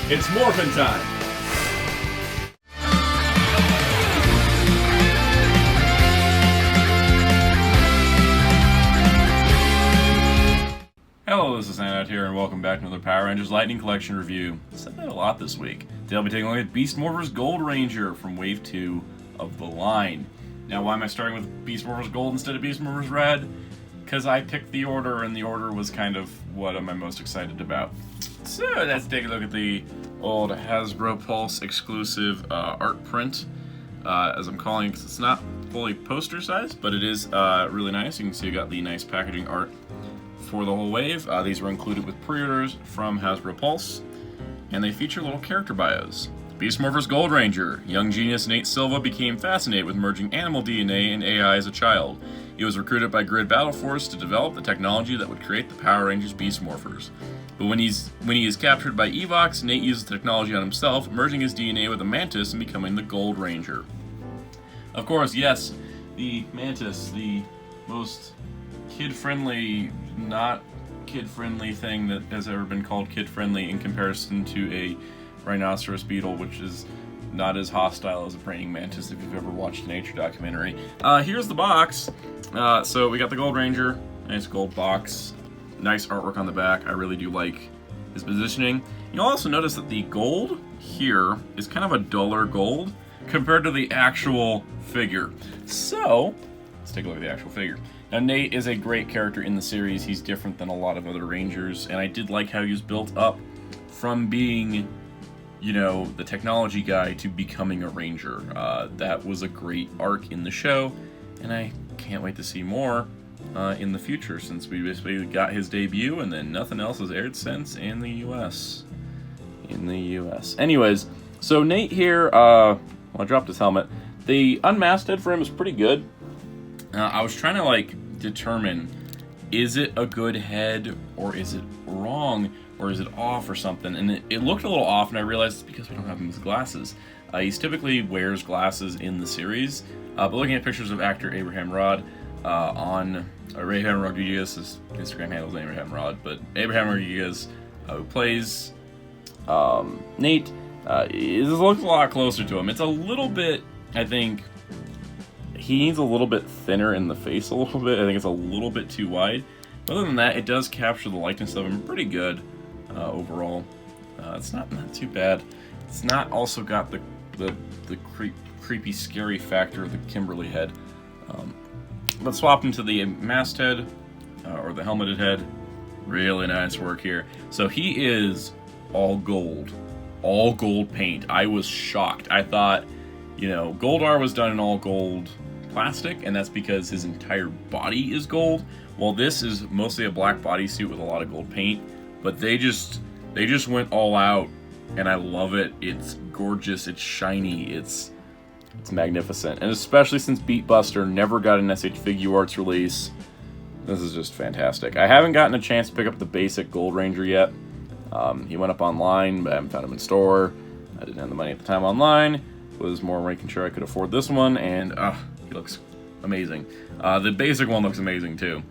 It's morphin' time! Hello, this is Soundout here, and welcome back to another Power Rangers Lightning Collection review. I said that a lot this week. Today I'll be taking a look at Beast Morphers Gold Ranger from Wave 2 of the line. Now, why am I starting with Beast Morphers Gold instead of Beast Morphers Red? Because I picked the order, and the order was kind of what I'm most excited about. So let's take a look at the old Hasbro Pulse exclusive art print, as I'm calling it, because it's not fully poster size, but it is really nice. You can see you got the nice packaging art for the whole wave. These were included with pre-orders from Hasbro Pulse, and they feature little character bios. Beast Morphers Gold Ranger. Young genius Nate Silva became fascinated with merging animal DNA and AI as a child. He was recruited by Grid Battle Force to develop the technology that would create the Power Rangers Beast Morphers. But when he is captured by Evox, Nate uses the technology on himself, merging his DNA with the Mantis and becoming the Gold Ranger. Of course, yes, the Mantis, the most kid-friendly, not kid-friendly thing that has ever been called kid-friendly in comparison to a rhinoceros beetle, which is not as hostile as a praying mantis if you've ever watched a nature documentary. Here's the box. So we got the Gold Ranger, nice gold box, nice artwork on the back. I really do like his positioning. You'll also notice that the gold here is kind of a duller gold compared to the actual figure. So let's take a look at the actual figure. Now, Nate is a great character in the series. He's different than a lot of other Rangers, and I did like how he was built up from being, you know, the technology guy to becoming a Ranger. That was a great arc in the show, and I can't wait to see more in the future, since we basically got his debut, and then nothing else has aired since in the US. Anyways, so Nate here, well, I dropped his helmet. The unmasked head for him is pretty good. I was trying to determine, is it a good head, or is it wrong, or is it off or something? And it looked a little off, and I realized it's because we don't have him with glasses. He typically wears glasses in the series, but looking at pictures of actor Abraham Rod on Abraham Rodriguez, his Instagram handle is Abraham Rod, but Abraham Rodriguez, who plays Nate, it looks a lot closer to him. It's a little bit, I think, he needs a little bit thinner in the face a little bit. I think it's a little bit too wide. Other than that, it does capture the likeness of him pretty good overall. It's not too bad. It's not also got the creepy, scary factor of the Kimberly head. Let's swap into the masked head, or the helmeted head. Really nice work here. So he is all gold paint. I was shocked. I thought, you know, Goldar was done in all gold plastic, and that's because his entire body is gold. Well, this is mostly a black bodysuit with a lot of gold paint, but they just went all out, and I love it. It's gorgeous, it's shiny, it's magnificent, and especially since Beatbuster never got an SH Figuarts release, this is just fantastic. I haven't gotten a chance to pick up the basic Gold Ranger yet. He went up online, but I haven't found him in store. I didn't have the money at the time online. Was more making sure I could afford this one, and he looks amazing. The basic one looks amazing too.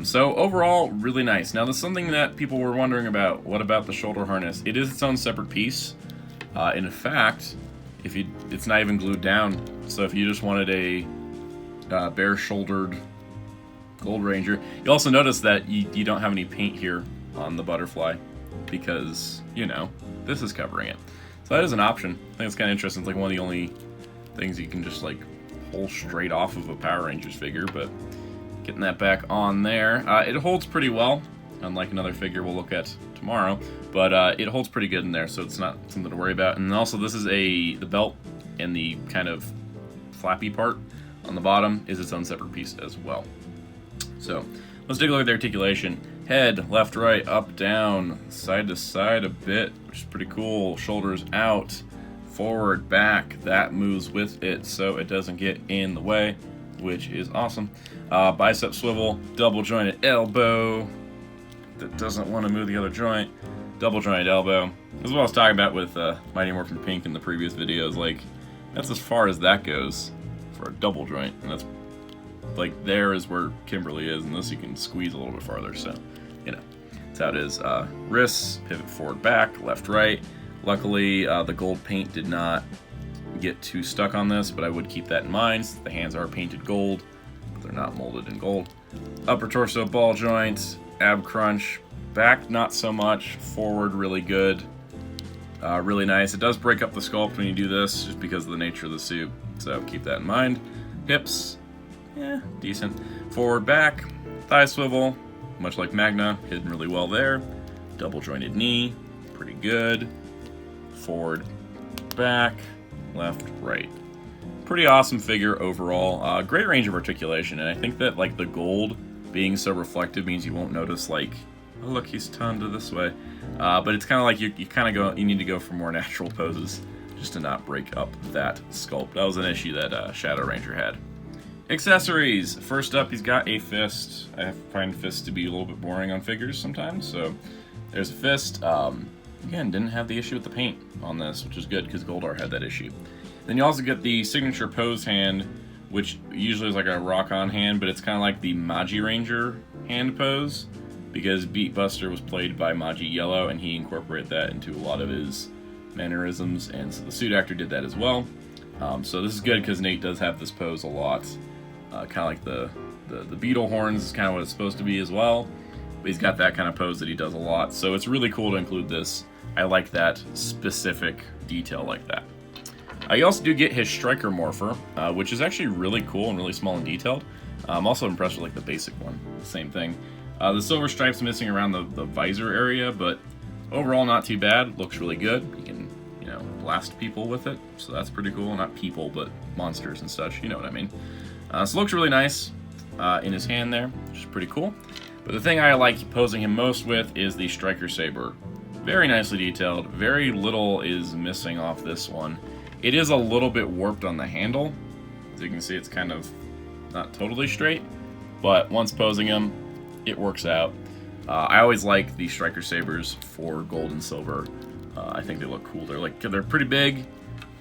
So overall, really nice. Now, there's something that people were wondering about. What about the shoulder harness? It is its own separate piece. In fact, it's not even glued down. So if you just wanted a bare-shouldered Gold Ranger, you also notice that you don't have any paint here on the butterfly because, you know, this is covering it. So that is an option. I think it's kind of interesting. It's like one of the only things you can just pull straight off of a Power Rangers figure, but getting that back on there. It holds pretty well, unlike another figure we'll look at tomorrow, but it holds pretty good in there, so it's not something to worry about. And also, this is the belt and the kind of flappy part on the bottom is its own separate piece as well. So let's take a look at the articulation. Head, left, right, up, down, side to side a bit, which is pretty cool. Shoulders out, forward, back. That moves with it so it doesn't get in the way, which is awesome. Bicep swivel, double jointed elbow. That doesn't want to move the other joint. Double jointed elbow. This is what I was talking about with Mighty Morphin Pink in the previous videos. That's as far as that goes for a double joint, and that's there is where Kimberly is, and this you can squeeze a little bit farther, so, you know, that's how it is. Wrists, pivot forward, back, left, right, Luckily, the gold paint did not get too stuck on this, but I would keep that in mind. The hands are painted gold, but they're not molded in gold. Upper torso ball joint, ab crunch, back not so much, forward really good, really nice. It does break up the sculpt when you do this, just because of the nature of the suit, so keep that in mind. Hips, yeah, decent. Forward, back, thigh swivel, much like Magna, hidden really well there. Double jointed knee, pretty good. Forward, back, left, right. Pretty awesome figure overall. Great range of articulation, and I think that like the gold being so reflective means you won't notice like, oh look, he's turned to this way. But it's kind of like you need to go for more natural poses just to not break up that sculpt. That was an issue that Shadow Ranger had. Accessories. First up, he's got a fist. I find fists to be a little bit boring on figures sometimes, so there's a fist. Again, didn't have the issue with the paint on this, which is good because Goldar had that issue. Then you also get the signature pose hand, which usually is like a rock-on hand, but it's kind of like the Magi Ranger hand pose, because Beat Buster was played by Magi Yellow, and he incorporated that into a lot of his mannerisms, and so the suit actor did that as well. So this is good because Nate does have this pose a lot. Kind of like the beetle horns is kind of what it's supposed to be as well. But he's got that kind of pose that he does a lot. So it's really cool to include this. I like that specific detail like that. You also do get his Striker Morpher, which is actually really cool and really small and detailed. I'm also impressed with like the basic one. Same thing. The silver stripes missing around the visor area, but overall not too bad. Looks really good. You can, blast people with it. So that's pretty cool. Not people, but monsters and such. You know what I mean. So it looks really nice in his hand there, which is pretty cool. But the thing I like posing him most with is the Striker Saber. Very nicely detailed. Very little is missing off this one. It is a little bit warped on the handle. As you can see, it's kind of not totally straight. But once posing him, it works out. I always like the Striker Sabers for gold and silver. I think they look cool. They're pretty big.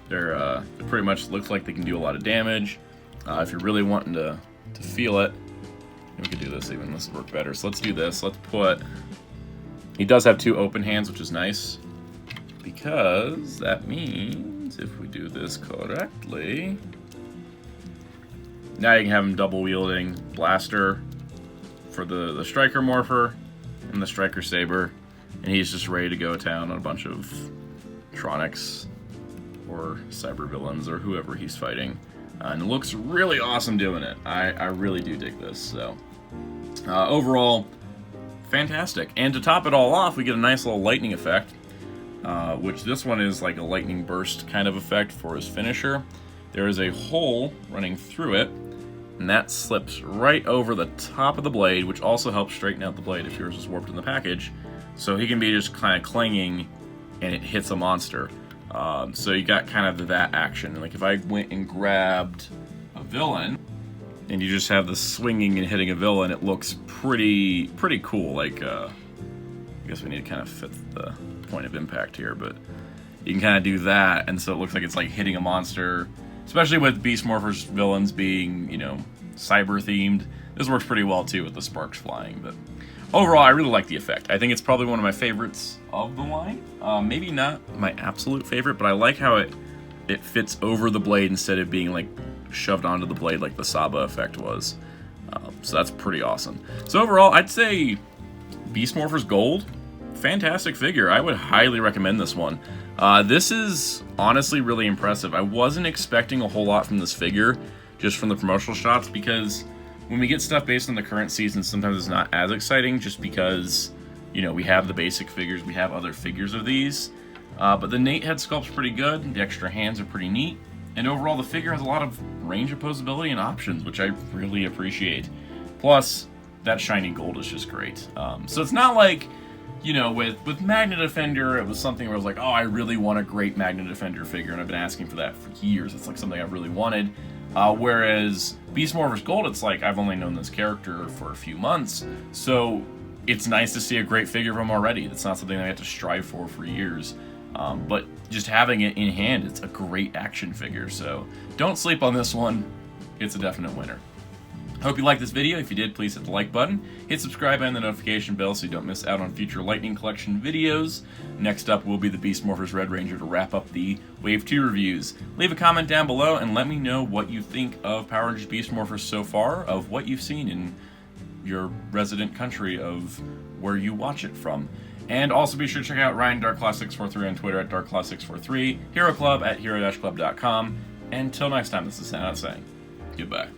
They're pretty much looks like they can do a lot of damage. If you're really wanting to feel it, we could do this even. This would work better. So let's do this. Let's put... He does have two open hands, which is nice, because that means if we do this correctly, now you can have him double wielding blaster for the Striker Morpher and the Striker Saber, and he's just ready to go to town on a bunch of Tronics or cyber villains or whoever he's fighting. And it looks really awesome doing it. I really do dig this. So overall, fantastic. And to top it all off, we get a nice little lightning effect, which this one is like a lightning burst kind of effect for his finisher. There is a hole running through it, and that slips right over the top of the blade, which also helps straighten out the blade if yours is warped in the package. So he can be just kind of clanging, and it hits a monster. So you got kind of that action. Like if I went and grabbed a villain, and you just have the swinging and hitting a villain, it looks pretty cool. Like, I guess we need to kind of fit the point of impact here, but you can kind of do that, and so it looks like it's like hitting a monster, especially with Beast Morphers villains being, cyber themed. This works pretty well too with the sparks flying, but overall, I really like the effect. I think it's probably one of my favorites of the line. Maybe not my absolute favorite, but I like how it fits over the blade instead of being like shoved onto the blade like the Saba effect was. So that's pretty awesome. So overall, I'd say Beast Morphers Gold, fantastic figure. I would highly recommend this one. This is honestly really impressive. I wasn't expecting a whole lot from this figure, just from the promotional shots, because when we get stuff based on the current season, sometimes it's not as exciting just because, we have the basic figures, we have other figures of these. But the Nate head sculpt's pretty good, the extra hands are pretty neat, and overall the figure has a lot of range of posability and options, which I really appreciate. Plus, that shiny gold is just great. So it's not like, with Magna Defender, it was something where I was like, oh, I really want a great Magna Defender figure, and I've been asking for that for years. It's like something I've really wanted. Whereas Beast Morphers Gold, it's like I've only known this character for a few months, so it's nice to see a great figure from him already. That's not something I have to strive for years. But just having it in hand, it's a great action figure, so don't sleep on this one. It's a definite winner. Hope you liked this video. If you did, please hit the like button, hit subscribe and the notification bell so you don't miss out on future Lightning Collection videos. Next up will be the Beast Morphers Red Ranger to wrap up the Wave 2 reviews. Leave a comment down below and let me know what you think of Power Rangers Beast Morphers so far, of what you've seen in your resident country of where you watch it from. And also be sure to check out Ryan DarkClaw643 on Twitter at DarkClaw643, Hero Club at hero-club.com. Until next time, this is Soundout saying goodbye.